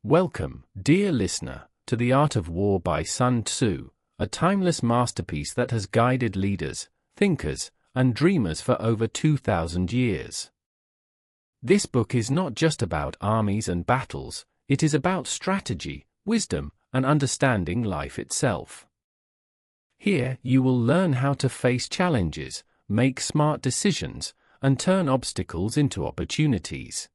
Welcome, dear listener, to The Art of War by Sun Tzu, a timeless masterpiece that has guided leaders, thinkers, and dreamers for over 2,000 years. This book is not just about armies and battles, it is about strategy, wisdom, and understanding life itself. Here, you will learn how to face challenges, make smart decisions, and turn obstacles into opportunities.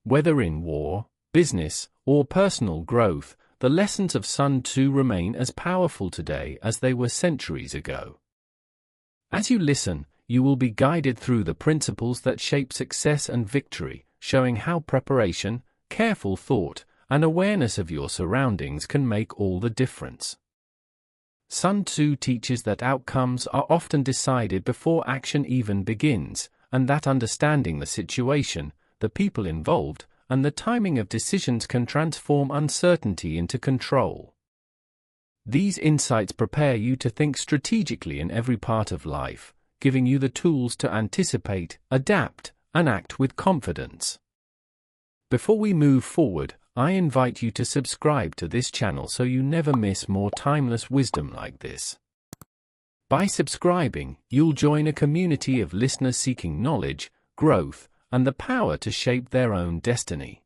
Whether in war, business, or personal growth, the lessons of Sun Tzu remain as powerful today as they were centuries ago. As you listen, you will be guided through the principles that shape success and victory, showing how preparation, careful thought, and awareness of your surroundings can make all the difference. Sun Tzu teaches that outcomes are often decided before action even begins, and that understanding the situation, the people involved, and the timing of decisions can transform uncertainty into control. These insights prepare you to think strategically in every part of life, giving you the tools to anticipate, adapt, and act with confidence. Before we move forward, I invite you to subscribe to this channel so you never miss more timeless wisdom like this. By subscribing, you'll join a community of listeners seeking knowledge, growth, and the power to shape their own destiny.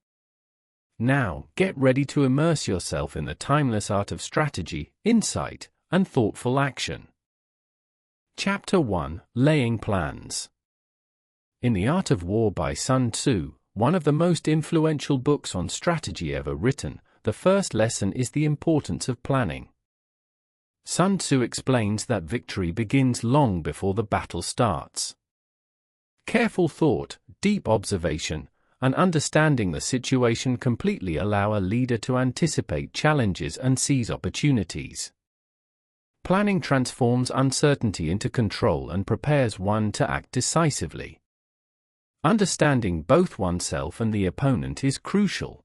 Now, get ready to immerse yourself in the timeless art of strategy, insight, and thoughtful action. Chapter 1: Laying Plans. In The Art of War by Sun Tzu, one of the most influential books on strategy ever written, the first lesson is the importance of planning. Sun Tzu explains that victory begins long before the battle starts. Careful thought, deep observation, and understanding the situation completely allow a leader to anticipate challenges and seize opportunities. Planning transforms uncertainty into control and prepares one to act decisively. Understanding both oneself and the opponent is crucial.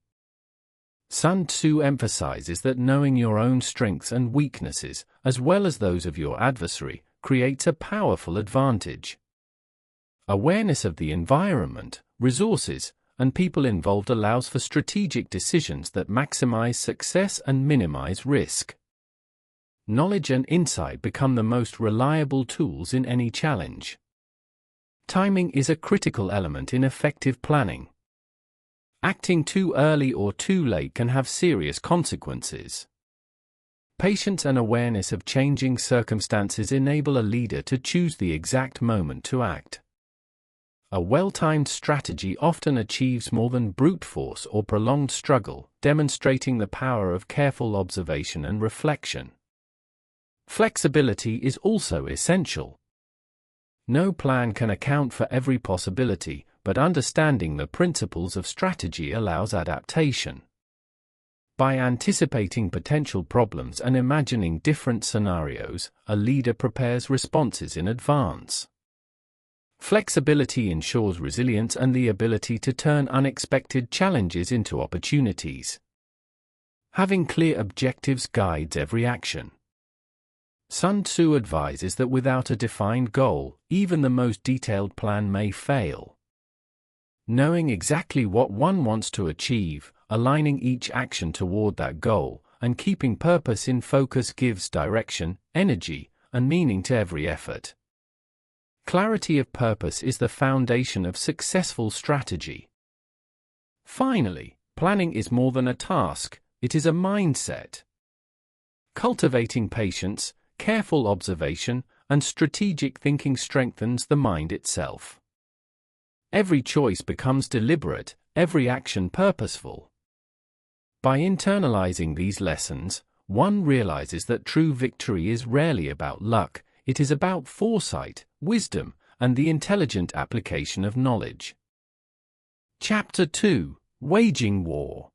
Sun Tzu emphasizes that knowing your own strengths and weaknesses, as well as those of your adversary, creates a powerful advantage. Awareness of the environment, resources, and people involved allows for strategic decisions that maximize success and minimize risk. Knowledge and insight become the most reliable tools in any challenge. Timing is a critical element in effective planning. Acting too early or too late can have serious consequences. Patience and awareness of changing circumstances enable a leader to choose the exact moment to act. A well-timed strategy often achieves more than brute force or prolonged struggle, demonstrating the power of careful observation and reflection. Flexibility is also essential. No plan can account for every possibility, but understanding the principles of strategy allows adaptation. By anticipating potential problems and imagining different scenarios, a leader prepares responses in advance. Flexibility ensures resilience and the ability to turn unexpected challenges into opportunities. Having clear objectives guides every action. Sun Tzu advises that without a defined goal, even the most detailed plan may fail. Knowing exactly what one wants to achieve, aligning each action toward that goal, and keeping purpose in focus gives direction, energy, and meaning to every effort. Clarity of purpose is the foundation of successful strategy. Finally, planning is more than a task, it is a mindset. Cultivating patience, careful observation, and strategic thinking strengthens the mind itself. Every choice becomes deliberate, every action purposeful. By internalizing these lessons, one realizes that true victory is rarely about luck, it is about foresight, wisdom, and the intelligent application of knowledge. Chapter 2: Waging War.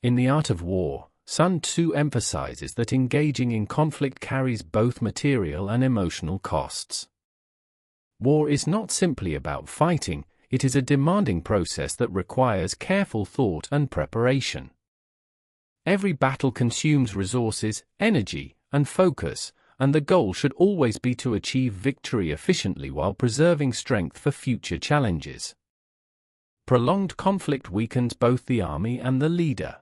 In The Art of War, Sun Tzu emphasizes that engaging in conflict carries both material and emotional costs. War is not simply about fighting, it is a demanding process that requires careful thought and preparation. Every battle consumes resources, energy, and focus, and the goal should always be to achieve victory efficiently while preserving strength for future challenges. Prolonged conflict weakens both the army and the leader.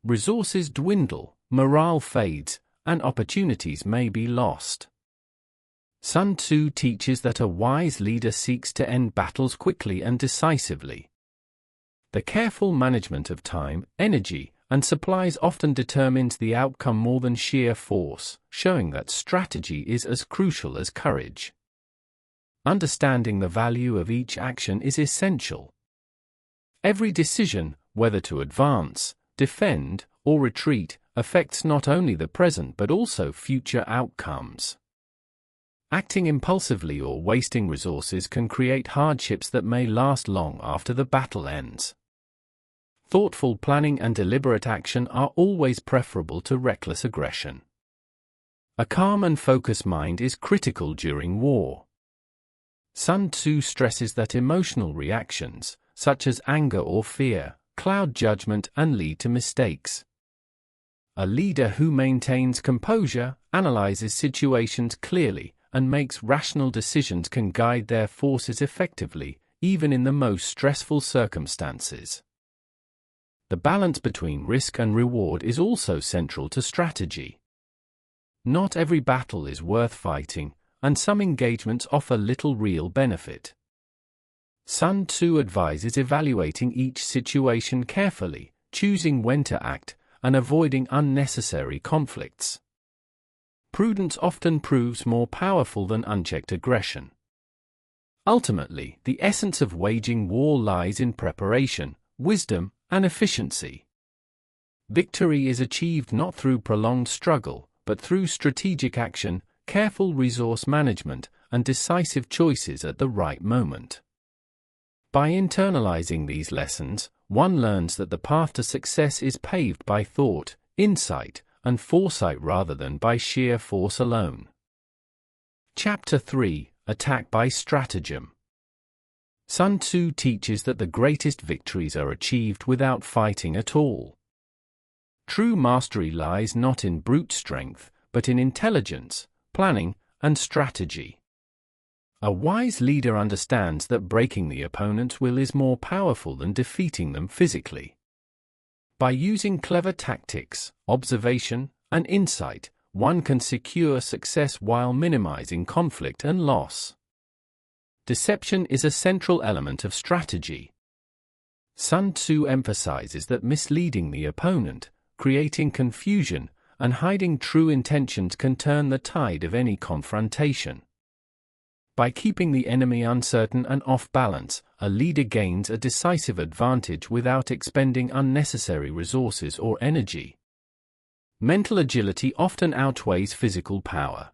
Resources dwindle, morale fades, and opportunities may be lost. Sun Tzu teaches that a wise leader seeks to end battles quickly and decisively. The careful management of time, energy, and supplies often determines the outcome more than sheer force, showing that strategy is as crucial as courage. Understanding the value of each action is essential. Every decision, whether to advance, defend, or retreat, affects not only the present but also future outcomes. Acting impulsively or wasting resources can create hardships that may last long after the battle ends. Thoughtful planning and deliberate action are always preferable to reckless aggression. A calm and focused mind is critical during war. Sun Tzu stresses that emotional reactions, such as anger or fear, cloud judgment and lead to mistakes. A leader who maintains composure, analyzes situations clearly, and makes rational decisions can guide their forces effectively, even in the most stressful circumstances. The balance between risk and reward is also central to strategy. Not every battle is worth fighting, and some engagements offer little real benefit. Sun Tzu advises evaluating each situation carefully, choosing when to act, and avoiding unnecessary conflicts. Prudence often proves more powerful than unchecked aggression. Ultimately, the essence of waging war lies in preparation, wisdom, and efficiency. Victory is achieved not through prolonged struggle, but through strategic action, careful resource management, and decisive choices at the right moment. By internalizing these lessons, one learns that the path to success is paved by thought, insight, and foresight rather than by sheer force alone. Chapter 3: Attack by Stratagem. Sun Tzu teaches that the greatest victories are achieved without fighting at all. True mastery lies not in brute strength, but in intelligence, planning, and strategy. A wise leader understands that breaking the opponent's will is more powerful than defeating them physically. By using clever tactics, observation, and insight, one can secure success while minimizing conflict and loss. Deception is a central element of strategy. Sun Tzu emphasizes that misleading the opponent, creating confusion, and hiding true intentions can turn the tide of any confrontation. By keeping the enemy uncertain and off balance, a leader gains a decisive advantage without expending unnecessary resources or energy. Mental agility often outweighs physical power.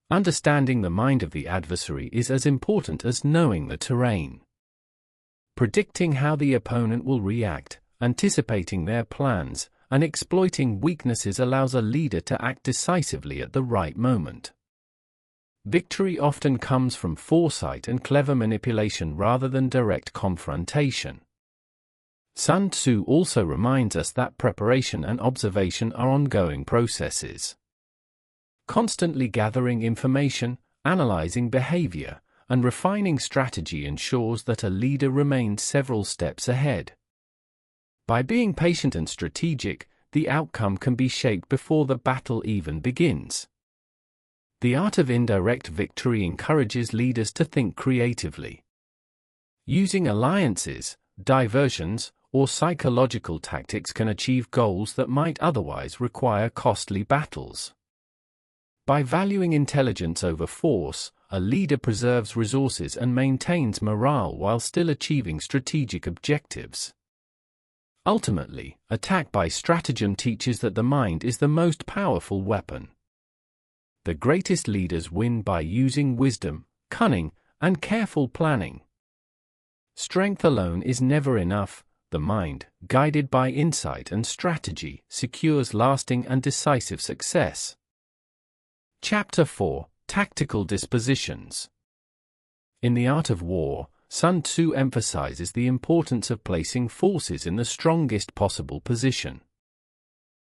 Understanding the mind of the adversary is as important as knowing the terrain. Predicting how the opponent will react, anticipating their plans, and exploiting weaknesses allows a leader to act decisively at the right moment. Victory often comes from foresight and clever manipulation rather than direct confrontation. Sun Tzu also reminds us that preparation and observation are ongoing processes. Constantly gathering information, analyzing behavior, and refining strategy ensures that a leader remains several steps ahead. By being patient and strategic, the outcome can be shaped before the battle even begins. The art of indirect victory encourages leaders to think creatively. Using alliances, diversions, or psychological tactics can achieve goals that might otherwise require costly battles. By valuing intelligence over force, a leader preserves resources and maintains morale while still achieving strategic objectives. Ultimately, attack by stratagem teaches that the mind is the most powerful weapon. The greatest leaders win by using wisdom, cunning, and careful planning. Strength alone is never enough. The mind, guided by insight and strategy, secures lasting and decisive success. Chapter 4: Tactical Dispositions. In the art of war, Sun Tzu emphasizes the importance of placing forces in the strongest possible position.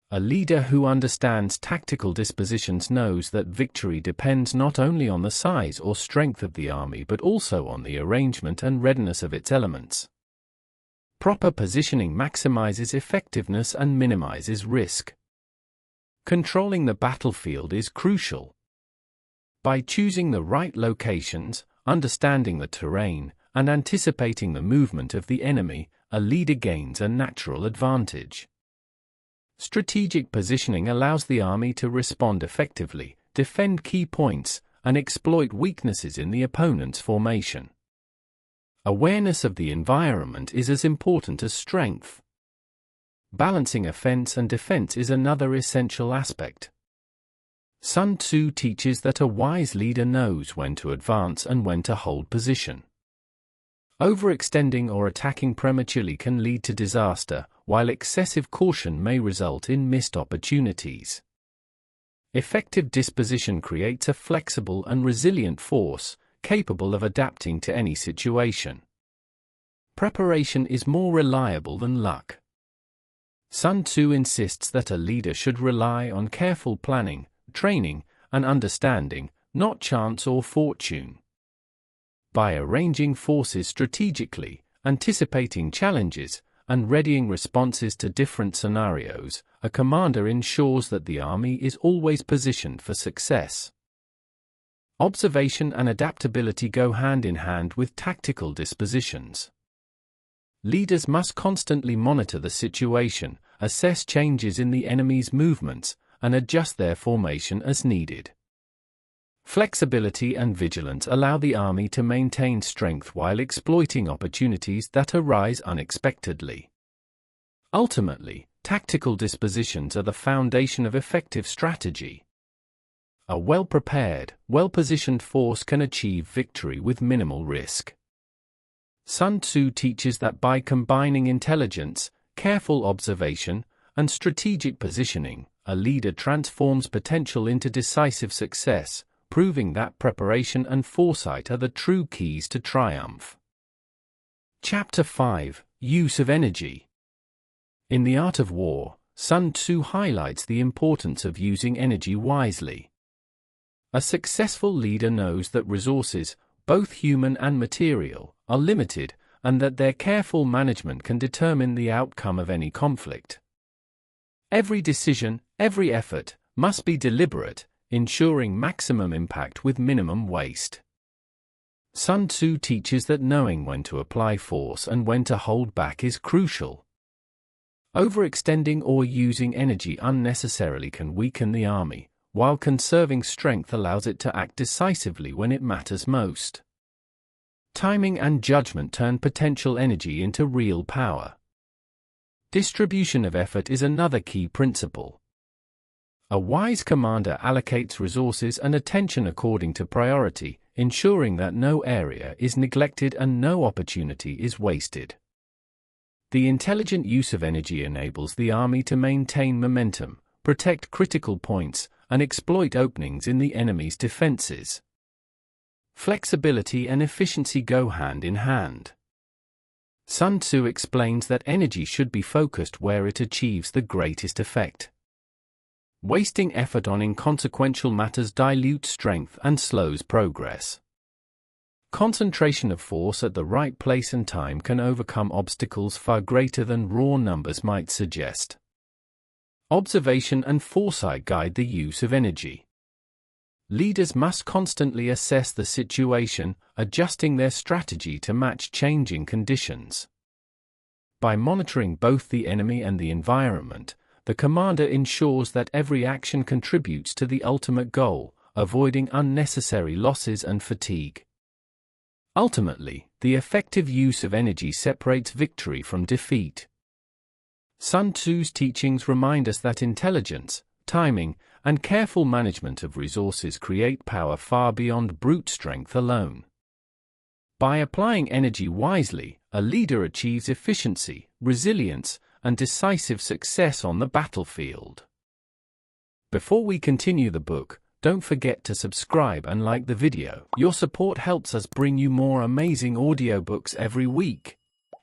A leader who understands tactical dispositions knows that victory depends not only on the size or strength of the army but also on the arrangement and readiness of its elements. Proper positioning maximizes effectiveness and minimizes risk. Controlling the battlefield is crucial. By choosing the right locations, understanding the terrain, and anticipating the movement of the enemy, a leader gains a natural advantage. Strategic positioning allows the army to respond effectively, defend key points, and exploit weaknesses in the opponent's formation. Awareness of the environment is as important as strength. Balancing offense and defense is another essential aspect. Sun Tzu teaches that a wise leader knows when to advance and when to hold position. Overextending or attacking prematurely can lead to disaster, while excessive caution may result in missed opportunities. Effective disposition creates a flexible and resilient force, capable of adapting to any situation. Preparation is more reliable than luck. Sun Tzu insists that a leader should rely on careful planning, training, and understanding, not chance or fortune. By arranging forces strategically, anticipating challenges, and readying responses to different scenarios, a commander ensures that the army is always positioned for success. Observation and adaptability go hand in hand with tactical dispositions. Leaders must constantly monitor the situation, assess changes in the enemy's movements, and adjust their formation as needed. Flexibility and vigilance allow the army to maintain strength while exploiting opportunities that arise unexpectedly. Ultimately, tactical dispositions are the foundation of effective strategy. A well-prepared, well-positioned force can achieve victory with minimal risk. Sun Tzu teaches that by combining intelligence, careful observation, and strategic positioning, a leader transforms potential into decisive success, proving that preparation and foresight are the true keys to triumph. Chapter 5: Use of Energy. In The Art of War, Sun Tzu highlights the importance of using energy wisely. A successful leader knows that resources, both human and material, are limited, and that their careful management can determine the outcome of any conflict. Every decision, every effort, must be deliberate, ensuring maximum impact with minimum waste. Sun Tzu teaches that knowing when to apply force and when to hold back is crucial. Overextending or using energy unnecessarily can weaken the army, while conserving strength allows it to act decisively when it matters most. Timing and judgment turn potential energy into real power. Distribution of effort is another key principle. A wise commander allocates resources and attention according to priority, ensuring that no area is neglected and no opportunity is wasted. The intelligent use of energy enables the army to maintain momentum, protect critical points, and exploit openings in the enemy's defenses. Flexibility and efficiency go hand in hand. Sun Tzu explains that energy should be focused where it achieves the greatest effect. Wasting effort on inconsequential matters dilutes strength and slows progress. Concentration of force at the right place and time can overcome obstacles far greater than raw numbers might suggest. Observation and foresight guide the use of energy. Leaders must constantly assess the situation, adjusting their strategy to match changing conditions. By monitoring both the enemy and the environment, the commander ensures that every action contributes to the ultimate goal, avoiding unnecessary losses and fatigue. Ultimately, the effective use of energy separates victory from defeat. Sun Tzu's teachings remind us that intelligence, timing, and careful management of resources create power far beyond brute strength alone. By applying energy wisely, a leader achieves efficiency, resilience, and decisive success on the battlefield. Before we continue the book, don't forget to subscribe and like the video. Your support helps us bring you more amazing audiobooks every week.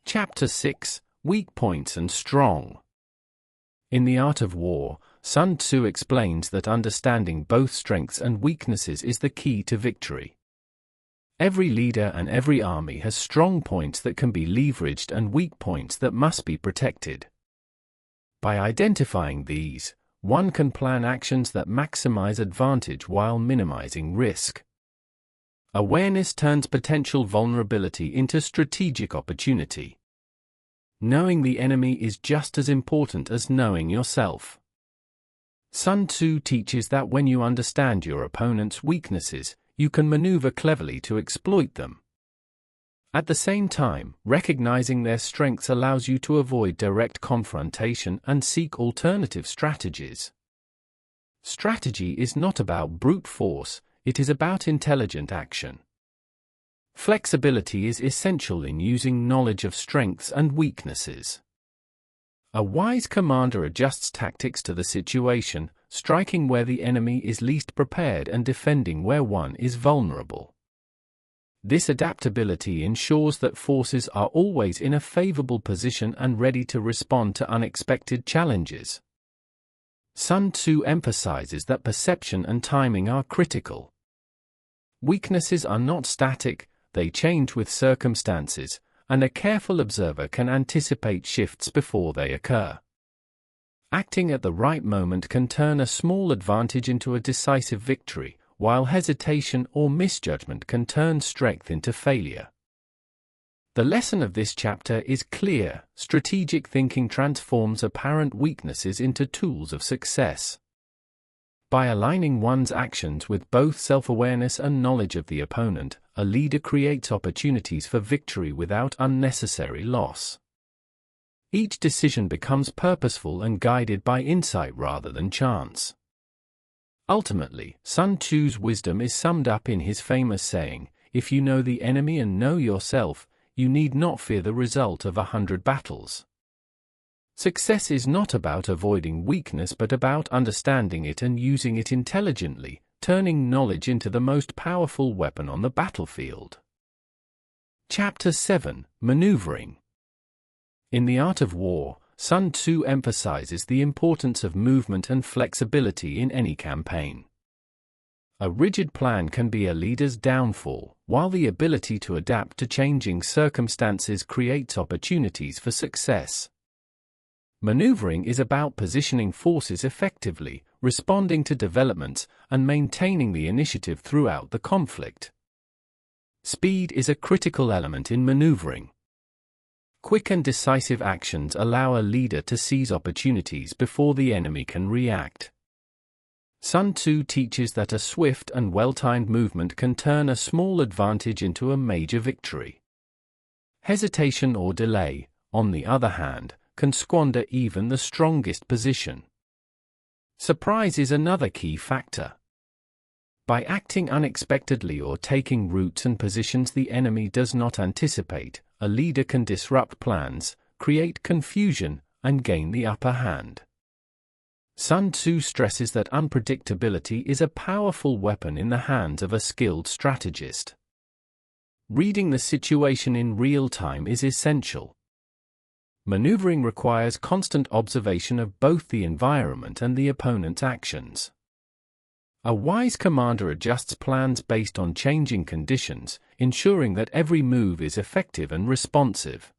Chapter 6: Weak Points and Strong. In The Art of War, Sun Tzu explains that understanding both strengths and weaknesses is the key to victory. Every leader and every army has strong points that can be leveraged and weak points that must be protected. By identifying these, one can plan actions that maximize advantage while minimizing risk. Awareness turns potential vulnerability into strategic opportunity. Knowing the enemy is just as important as knowing yourself. Sun Tzu teaches that when you understand your opponent's weaknesses, you can maneuver cleverly to exploit them. At the same time, recognizing their strengths allows you to avoid direct confrontation and seek alternative strategies. Strategy is not about brute force, it is about intelligent action. Flexibility is essential in using knowledge of strengths and weaknesses. A wise commander adjusts tactics to the situation, striking where the enemy is least prepared and defending where one is vulnerable. This adaptability ensures that forces are always in a favorable position and ready to respond to unexpected challenges. Sun Tzu emphasizes that perception and timing are critical. Weaknesses are not static, they change with circumstances, and a careful observer can anticipate shifts before they occur. Acting at the right moment can turn a small advantage into a decisive victory, while hesitation or misjudgment can turn strength into failure. The lesson of this chapter is clear: strategic thinking transforms apparent weaknesses into tools of success. By aligning one's actions with both self-awareness and knowledge of the opponent, a leader creates opportunities for victory without unnecessary loss. Each decision becomes purposeful and guided by insight rather than chance. Ultimately, Sun Tzu's wisdom is summed up in his famous saying, "If you know the enemy and know yourself, you need not fear the result of 100 battles." Success is not about avoiding weakness but about understanding it and using it intelligently, turning knowledge into the most powerful weapon on the battlefield. Chapter 7: Maneuvering. In The Art of War, Sun Tzu emphasizes the importance of movement and flexibility in any campaign. A rigid plan can be a leader's downfall, while the ability to adapt to changing circumstances creates opportunities for success. Maneuvering is about positioning forces effectively, responding to developments, and maintaining the initiative throughout the conflict. Speed is a critical element in maneuvering. Quick and decisive actions allow a leader to seize opportunities before the enemy can react. Sun Tzu teaches that a swift and well-timed movement can turn a small advantage into a major victory. Hesitation or delay, on the other hand, can squander even the strongest position. Surprise is another key factor. By acting unexpectedly or taking routes and positions the enemy does not anticipate, a leader can disrupt plans, create confusion, and gain the upper hand. Sun Tzu stresses that unpredictability is a powerful weapon in the hands of a skilled strategist. Reading the situation in real time is essential. Maneuvering requires constant observation of both the environment and the opponent's actions. A wise commander adjusts plans based on changing conditions, ensuring that every move is effective and responsive.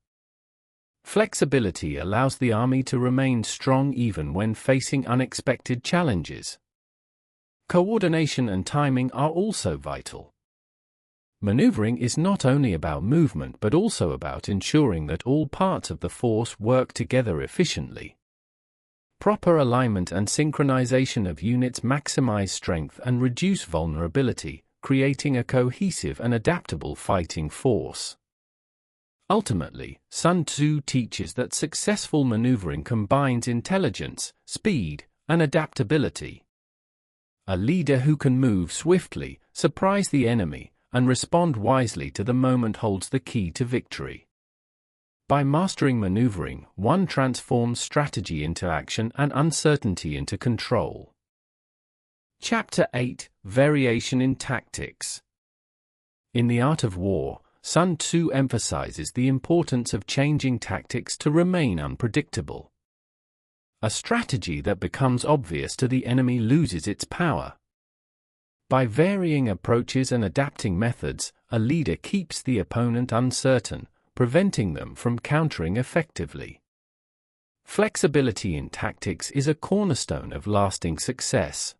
Flexibility allows the army to remain strong even when facing unexpected challenges. Coordination and timing are also vital. Maneuvering is not only about movement but also about ensuring that all parts of the force work together efficiently. Proper alignment and synchronization of units maximize strength and reduce vulnerability, creating a cohesive and adaptable fighting force. Ultimately, Sun Tzu teaches that successful maneuvering combines intelligence, speed, and adaptability. A leader who can move swiftly, surprise the enemy, and respond wisely to the moment holds the key to victory. By mastering maneuvering, one transforms strategy into action and uncertainty into control. Chapter 8: Variation in Tactics. In The Art of War, Sun Tzu emphasizes the importance of changing tactics to remain unpredictable. A strategy that becomes obvious to the enemy loses its power. By varying approaches and adapting methods, a leader keeps the opponent uncertain, preventing them from countering effectively. Flexibility in tactics is a cornerstone of lasting success.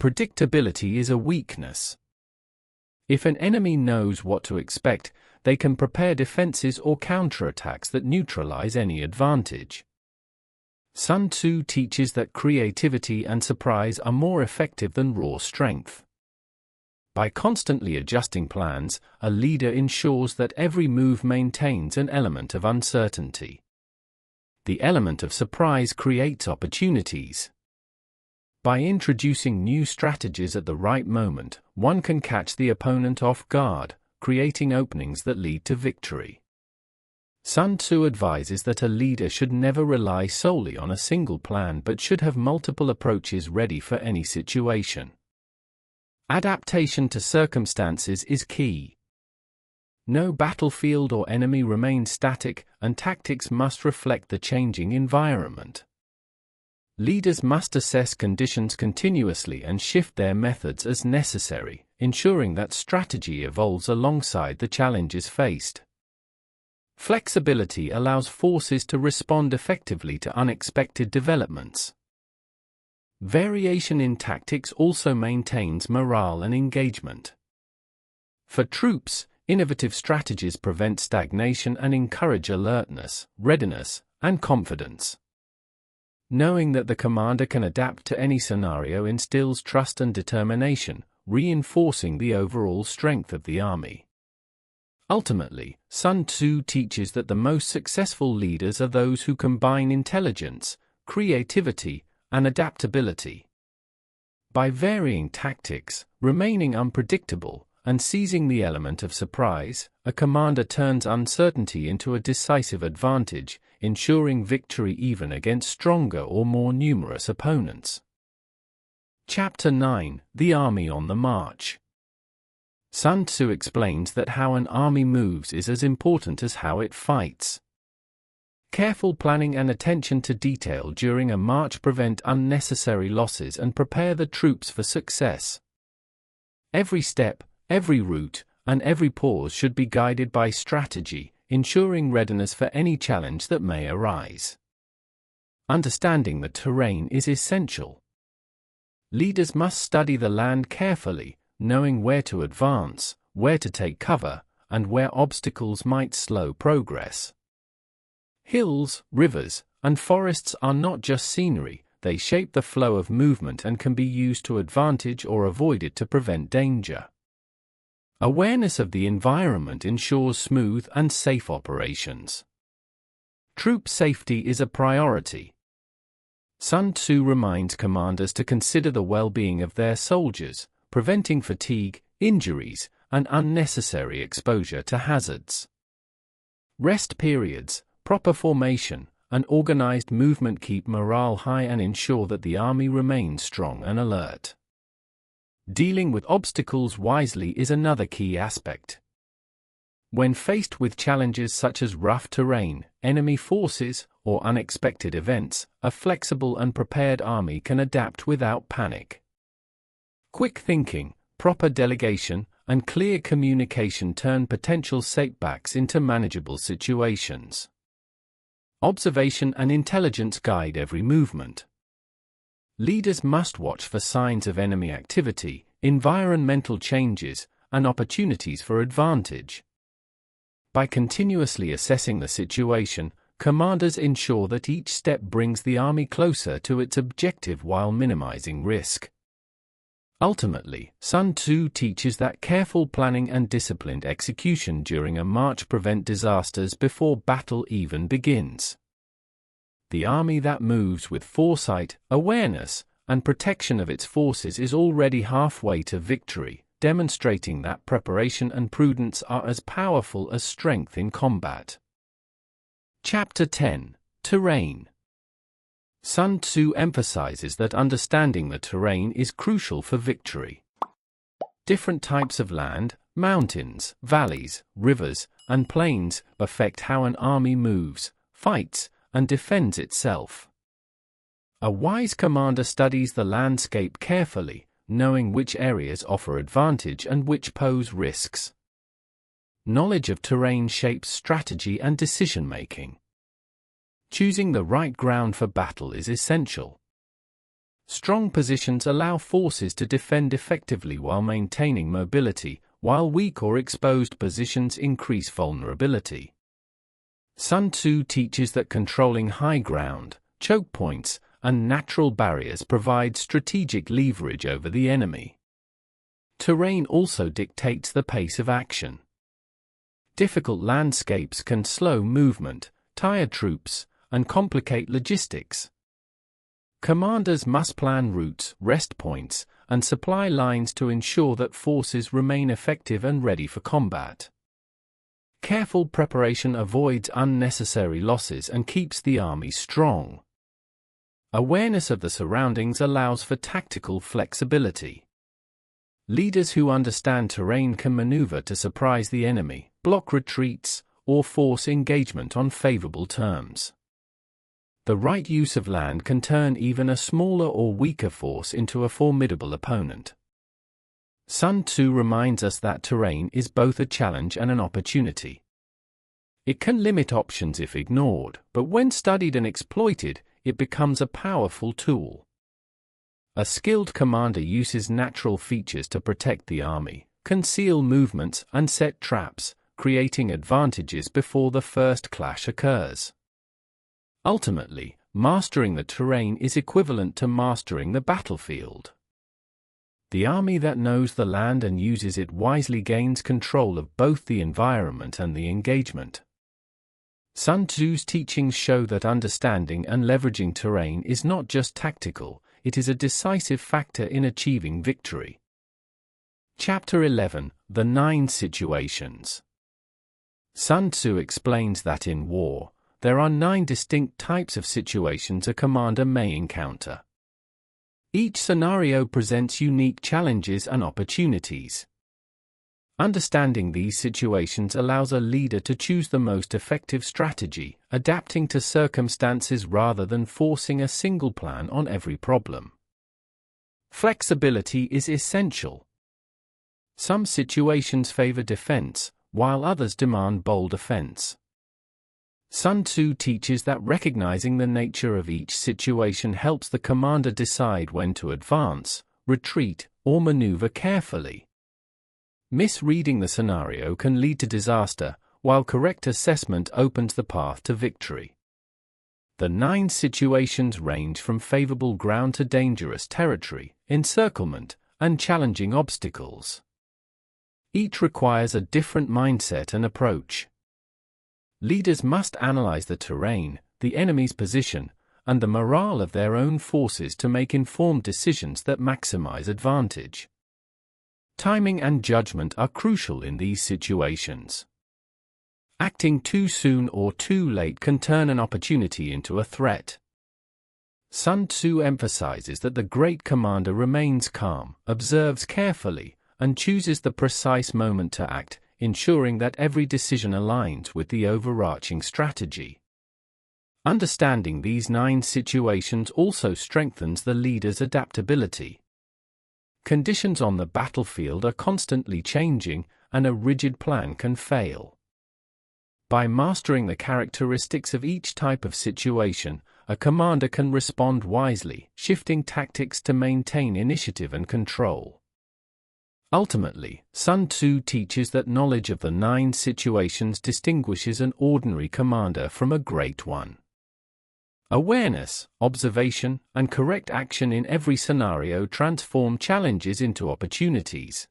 Predictability is a weakness. If an enemy knows what to expect, they can prepare defenses or counterattacks that neutralize any advantage. Sun Tzu teaches that creativity and surprise are more effective than raw strength. By constantly adjusting plans, a leader ensures that every move maintains an element of uncertainty. The element of surprise creates opportunities. By introducing new strategies at the right moment, one can catch the opponent off guard, creating openings that lead to victory. Sun Tzu advises that a leader should never rely solely on a single plan but should have multiple approaches ready for any situation. Adaptation to circumstances is key. No battlefield or enemy remains static, and tactics must reflect the changing environment. Leaders must assess conditions continuously and shift their methods as necessary, ensuring that strategy evolves alongside the challenges faced. Flexibility allows forces to respond effectively to unexpected developments. Variation in tactics also maintains morale and engagement. For troops, innovative strategies prevent stagnation and encourage alertness, readiness, and confidence. Knowing that the commander can adapt to any scenario instills trust and determination, reinforcing the overall strength of the army. Ultimately, Sun Tzu teaches that the most successful leaders are those who combine intelligence, creativity, and adaptability. By varying tactics, remaining unpredictable, and seizing the element of surprise, a commander turns uncertainty into a decisive advantage, ensuring victory even against stronger or more numerous opponents. Chapter 9: The Army on the March. Sun Tzu explains that how an army moves is as important as how it fights. Careful planning and attention to detail during a march prevent unnecessary losses and prepare the troops for success. Every step, every route, and every pause should be guided by strategy, ensuring readiness for any challenge that may arise. Understanding the terrain is essential. Leaders must study the land carefully, knowing where to advance, where to take cover, and where obstacles might slow progress. Hills, rivers, and forests are not just scenery, they shape the flow of movement and can be used to advantage or avoided to prevent danger. Awareness of the environment ensures smooth and safe operations. Troop safety is a priority. Sun Tzu reminds commanders to consider the well-being of their soldiers, preventing fatigue, injuries, and unnecessary exposure to hazards. Rest periods, proper formation, and organized movement keep morale high and ensure that the army remains strong and alert. Dealing with obstacles wisely is another key aspect. When faced with challenges such as rough terrain, enemy forces, or unexpected events, a flexible and prepared army can adapt without panic. Quick thinking, proper delegation, and clear communication turn potential setbacks into manageable situations. Observation and intelligence guide every movement. Leaders must watch for signs of enemy activity, environmental changes, and opportunities for advantage. By continuously assessing the situation, commanders ensure that each step brings the army closer to its objective while minimizing risk. Ultimately, Sun Tzu teaches that careful planning and disciplined execution during a march prevent disasters before battle even begins. The army that moves with foresight, awareness, and protection of its forces is already halfway to victory, demonstrating that preparation and prudence are as powerful as strength in combat. Chapter 10: Terrain. Sun Tzu emphasizes that understanding the terrain is crucial for victory. Different types of land, mountains, valleys, rivers, and plains affect how an army moves, fights, and defends itself. A wise commander studies the landscape carefully, knowing which areas offer advantage and which pose risks. Knowledge of terrain shapes strategy and decision-making. Choosing the right ground for battle is essential. Strong positions allow forces to defend effectively while maintaining mobility, while weak or exposed positions increase vulnerability. Sun Tzu teaches that controlling high ground, choke points, and natural barriers provide strategic leverage over the enemy. Terrain also dictates the pace of action. Difficult landscapes can slow movement, tire troops, and complicate logistics. Commanders must plan routes, rest points, and supply lines to ensure that forces remain effective and ready for combat. Careful preparation avoids unnecessary losses and keeps the army strong. Awareness of the surroundings allows for tactical flexibility. Leaders who understand terrain can maneuver to surprise the enemy, block retreats, or force engagement on favorable terms. The right use of land can turn even a smaller or weaker force into a formidable opponent. Sun Tzu reminds us that terrain is both a challenge and an opportunity. It can limit options if ignored, but when studied and exploited, it becomes a powerful tool. A skilled commander uses natural features to protect the army, conceal movements, and set traps, creating advantages before the first clash occurs. Ultimately, mastering the terrain is equivalent to mastering the battlefield. The army that knows the land and uses it wisely gains control of both the environment and the engagement. Sun Tzu's teachings show that understanding and leveraging terrain is not just tactical, it is a decisive factor in achieving victory. Chapter 11: The 9 Situations. Sun Tzu explains that in war, there are 9 distinct types of situations a commander may encounter. Each scenario presents unique challenges and opportunities. Understanding these situations allows a leader to choose the most effective strategy, adapting to circumstances rather than forcing a single plan on every problem. Flexibility is essential. Some situations favor defense, while others demand bold offense. Sun Tzu teaches that recognizing the nature of each situation helps the commander decide when to advance, retreat, or maneuver carefully. Misreading the scenario can lead to disaster, while correct assessment opens the path to victory. The 9 situations range from favorable ground to dangerous territory, encirclement, and challenging obstacles. Each requires a different mindset and approach. Leaders must analyze the terrain, the enemy's position, and the morale of their own forces to make informed decisions that maximize advantage. Timing and judgment are crucial in these situations. Acting too soon or too late can turn an opportunity into a threat. Sun Tzu emphasizes that the great commander remains calm, observes carefully, and chooses the precise moment to act, ensuring that every decision aligns with the overarching strategy. Understanding these 9 situations also strengthens the leader's adaptability. Conditions on the battlefield are constantly changing, and a rigid plan can fail. By mastering the characteristics of each type of situation, a commander can respond wisely, shifting tactics to maintain initiative and control. Ultimately, Sun Tzu teaches that knowledge of the 9 situations distinguishes an ordinary commander from a great one. Awareness, observation, and correct action in every scenario transform challenges into opportunities.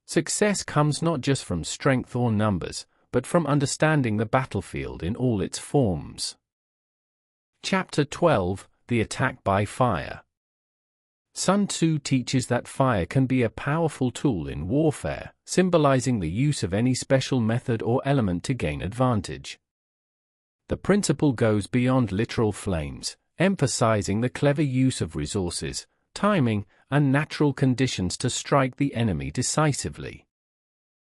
Success comes not just from strength or numbers, but from understanding the battlefield in all its forms. Chapter 12: The Attack by Fire. Sun Tzu teaches that fire can be a powerful tool in warfare, symbolizing the use of any special method or element to gain advantage. The principle goes beyond literal flames, emphasizing the clever use of resources, timing, and natural conditions to strike the enemy decisively.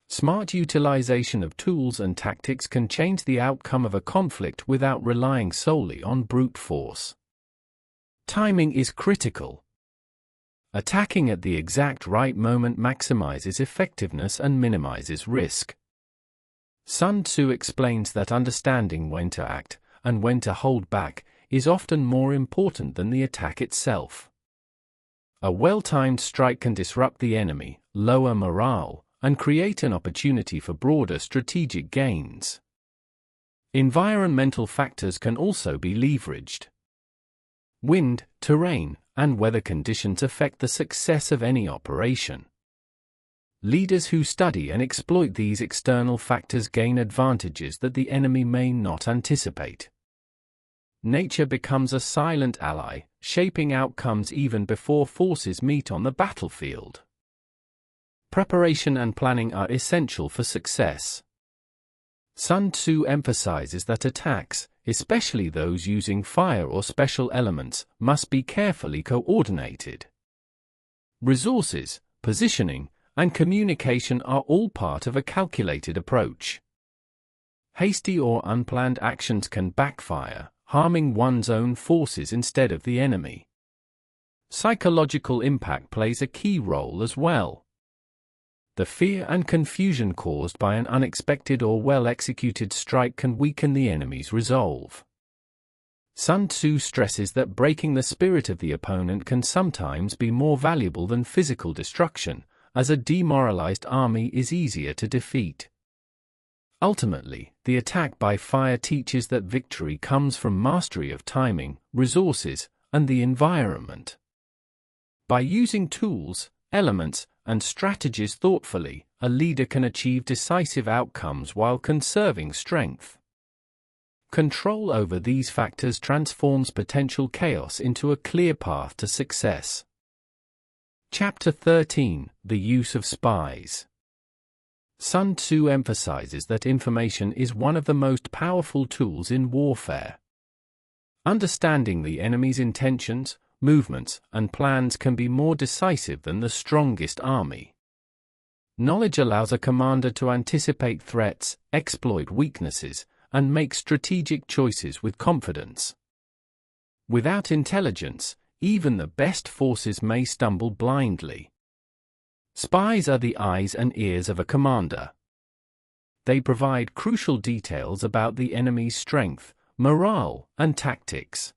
Smart utilization of tools and tactics can change the outcome of a conflict without relying solely on brute force. Timing is critical. Attacking at the exact right moment maximizes effectiveness and minimizes risk. Sun Tzu explains that understanding when to act and when to hold back is often more important than the attack itself. A well-timed strike can disrupt the enemy, lower morale, and create an opportunity for broader strategic gains. Environmental factors can also be leveraged. Wind, terrain, and weather conditions affect the success of any operation. Leaders who study and exploit these external factors gain advantages that the enemy may not anticipate. Nature becomes a silent ally, shaping outcomes even before forces meet on the battlefield. Preparation and planning are essential for success. Sun Tzu emphasizes that attacks, especially those using fire or special elements, must be carefully coordinated. Resources, positioning, and communication are all part of a calculated approach. Hasty or unplanned actions can backfire, harming one's own forces instead of the enemy. Psychological impact plays a key role as well. The fear and confusion caused by an unexpected or well-executed strike can weaken the enemy's resolve. Sun Tzu stresses that breaking the spirit of the opponent can sometimes be more valuable than physical destruction, as a demoralized army is easier to defeat. Ultimately, the attack by fire teaches that victory comes from mastery of timing, resources, and the environment. By using tools, elements, and strategies thoughtfully, a leader can achieve decisive outcomes while conserving strength. Control over these factors transforms potential chaos into a clear path to success. Chapter 13: The Use of Spies. Sun Tzu emphasizes that information is one of the most powerful tools in warfare. Understanding the enemy's intentions, movements, and plans can be more decisive than the strongest army. Knowledge allows a commander to anticipate threats, exploit weaknesses, and make strategic choices with confidence. Without intelligence, even the best forces may stumble blindly. Spies are the eyes and ears of a commander. They provide crucial details about the enemy's strength, morale, and tactics.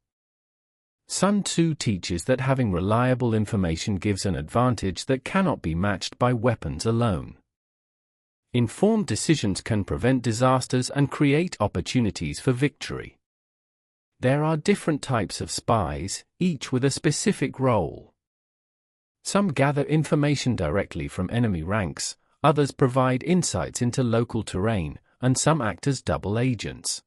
Sun Tzu teaches that having reliable information gives an advantage that cannot be matched by weapons alone. Informed decisions can prevent disasters and create opportunities for victory. There are different types of spies, each with a specific role. Some gather information directly from enemy ranks, others provide insights into local terrain, and some act as double agents.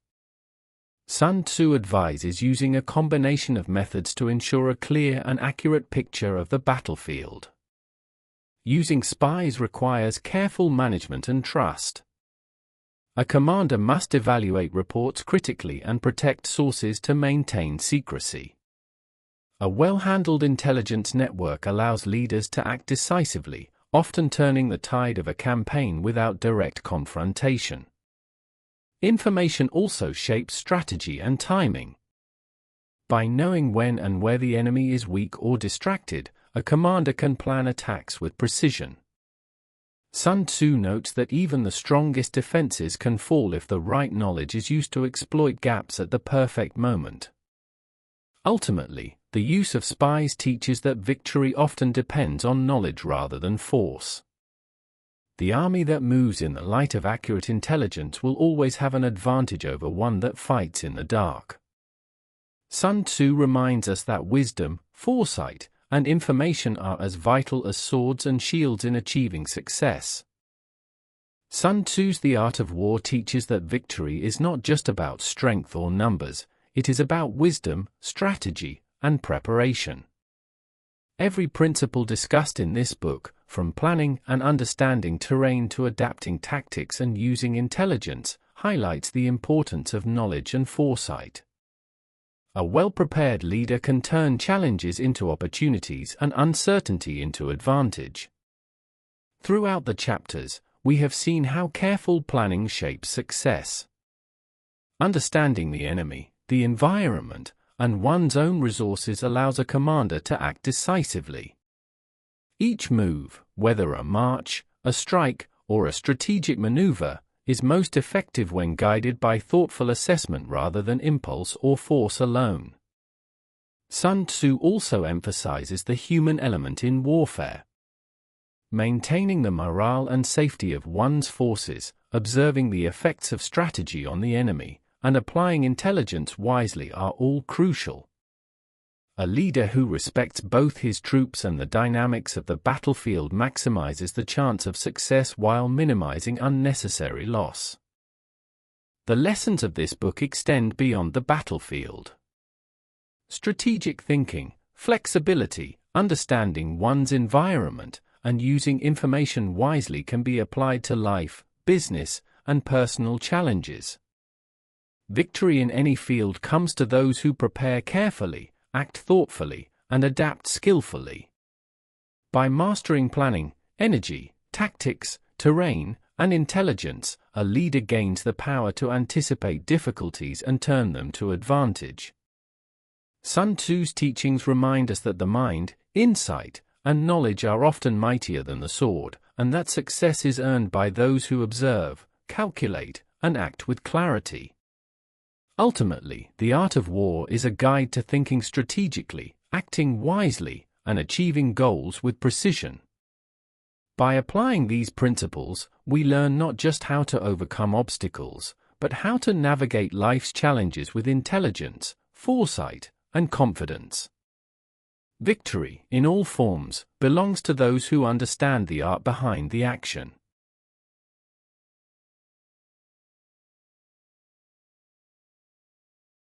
Sun Tzu advises using a combination of methods to ensure a clear and accurate picture of the battlefield. Using spies requires careful management and trust. A commander must evaluate reports critically and protect sources to maintain secrecy. A well-handled intelligence network allows leaders to act decisively, often turning the tide of a campaign without direct confrontation. Information also shapes strategy and timing. By knowing when and where the enemy is weak or distracted, a commander can plan attacks with precision. Sun Tzu notes that even the strongest defenses can fall if the right knowledge is used to exploit gaps at the perfect moment. Ultimately, the use of spies teaches that victory often depends on knowledge rather than force. The army that moves in the light of accurate intelligence will always have an advantage over one that fights in the dark. Sun Tzu reminds us that wisdom, foresight, and information are as vital as swords and shields in achieving success. Sun Tzu's The Art of War teaches that victory is not just about strength or numbers, it is about wisdom, strategy, and preparation. Every principle discussed in this book, from planning and understanding terrain to adapting tactics and using intelligence, highlights the importance of knowledge and foresight. A well-prepared leader can turn challenges into opportunities and uncertainty into advantage. Throughout the chapters, we have seen how careful planning shapes success. Understanding the enemy, the environment, and one's own resources allows a commander to act decisively. Each move, whether a march, a strike, or a strategic maneuver, is most effective when guided by thoughtful assessment rather than impulse or force alone. Sun Tzu also emphasizes the human element in warfare. Maintaining the morale and safety of one's forces, observing the effects of strategy on the enemy, and applying intelligence wisely are all crucial. A leader who respects both his troops and the dynamics of the battlefield maximizes the chance of success while minimizing unnecessary loss. The lessons of this book extend beyond the battlefield. Strategic thinking, flexibility, understanding one's environment, and using information wisely can be applied to life, business, and personal challenges. Victory in any field comes to those who prepare carefully, act thoughtfully, and adapt skillfully. By mastering planning, energy, tactics, terrain, and intelligence, a leader gains the power to anticipate difficulties and turn them to advantage. Sun Tzu's teachings remind us that the mind, insight, and knowledge are often mightier than the sword, and that success is earned by those who observe, calculate, and act with clarity. Ultimately, the art of war is a guide to thinking strategically, acting wisely, and achieving goals with precision. By applying these principles, we learn not just how to overcome obstacles, but how to navigate life's challenges with intelligence, foresight, and confidence. Victory, in all forms, belongs to those who understand the art behind the action.